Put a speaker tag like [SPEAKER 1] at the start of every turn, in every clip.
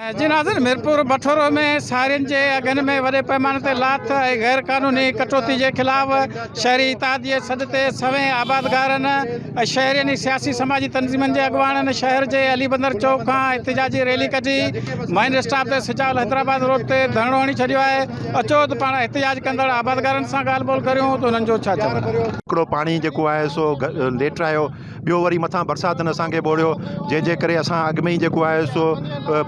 [SPEAKER 1] जी नाज़रीन, मीरपुर बठोरो में सारियुनि जे अघनि में वॾे पैमाने ते लाथ ऐं गैर क़ानूनी कटौती जे ख़िलाफ़ शहरी इत्तेहाद जे सॾ ते सवें आबादगारनि ऐं शहरियुनि सियासी समाजी तंज़ीमुनि जे अॻुवाणनि शहर जे अली बंदर चौक खां एहतिजाजी रैली कढी माइन स्टॉप ते सिजाल हैदराबाद रोड ते धरणो हणी छॾियो आहे। अचो त पाण एहतिजाज कंदड़ आबादगारनि सां ॻाल्हि ॿोल करियूं त हुननि जो छा चवणु आहे।
[SPEAKER 2] हिकिड़ो पाणी जेको आहे सो लेट आयो, ॿियो वरी मथां बरसाति असांखे ॿोड़ियो, जंहिंजे करे असां अॻु में ई जेको आहे सो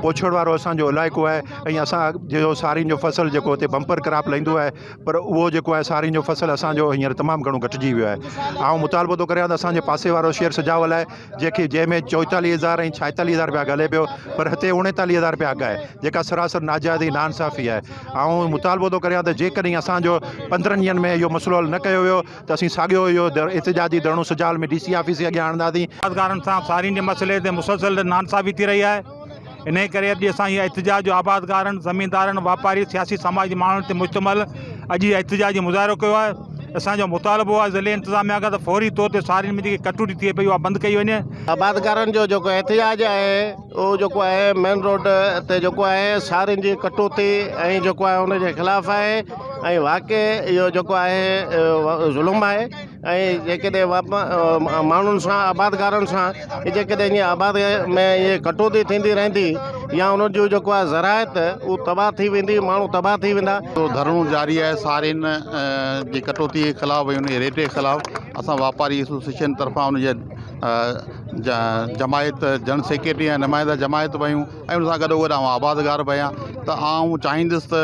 [SPEAKER 2] पोछड़ वारो असांजो इलाइक़ो आहे ऐं असां जो सारियुनि जो फ़सुलु जेको हुते बम्पर क्रॉप लहींदो आहे, पर उहो जेको आहे सारियुनि जो फ़सुलु असांजो हींअर तमामु घणो घटिजी वियो आहे। ऐं मुतालबो थो करियां त असांजे पासे वारो शहर सजावल आहे जंहिंमें 44,000 ऐं 46,000 रुपया हले पियो, पर हिते 39,000 रुपया अघु आहे, जेका सरासर नाजाइज़ी नाइंसाफ़ी आहे। ऐं मुतालबो थो करियां त जेकॾहिं असांजो 15 ॾींहंनि में इहो मसइलो हल न कयो वियो त असीं साॻियो इहो एहतिजाजी धरणो सिजाल में DC ऑफिस जे अॻियां आणंदासीं।
[SPEAKER 3] आबादगारनि सां सारियुनि जे मसइले ते मुसलसल नाइंसाफ़ी थी रही आहे। इन करे अॼु असां इहा एहतिजाज जो आबादगारनि, ज़मीनदारनि, वापारी, सियासी समाजी माण्हुनि ते मुश्तमिल अॼु एहतिजाजी मुज़ाहिरो कयो आहे। असांजो मुतालबो आहे ज़िले इंतिज़ामिया खां त फौरी तौर ते सारियुनि में जेकी कटौती थिए पई उहा बंदि कई वञे।
[SPEAKER 4] आबादगारनि जो जेको एहतिजाज आहे उहो जेको आहे मेन रोड ते जेको आहे सारियुनि जी कटौती ऐं जेको आहे उनजे ख़िलाफ़ु आहे ऐं वाक़ई इहो जेको आहे ज़ुल्म आहे। ऐं जेकॾहिं माण्हुनि सां आबादगारनि सां जेकॾहिं ईअं आबाद में इहे कटौती थींदी रहंदी या उन जो जेको आहे ज़राइत उहो तबाह थी वेंदी, माण्हू तबाह थी वेंदा।
[SPEAKER 5] तो धरणो जारी आहे सारियुनि जी कटौती जे ख़िलाफ़ु ऐं उन जे रेट जे ख़िलाफ़ु। असां वापारी एसोसिएशन तरफ़ां उनजे जमायत जनरल सेक्रेटरी ऐं नुमाइंदा जमायत वियूं ऐं उन सां गॾोगॾु आउं आबादगार विया। त आउं चाहींदुसि त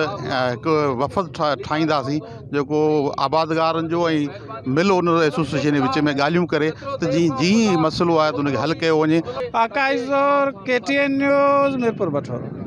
[SPEAKER 5] हिकु वफ़द ठाहींदासीं जेको आबादगारनि जो ऐं मिल उन एसोसिएशन जे विच में ॻाल्हियूं करे त जीअं मसइलो आहे त उनखे हल कयो वञे।
[SPEAKER 1] आकाश ज़ोर, KTN न्यूज़, मीरपुर बठोरो।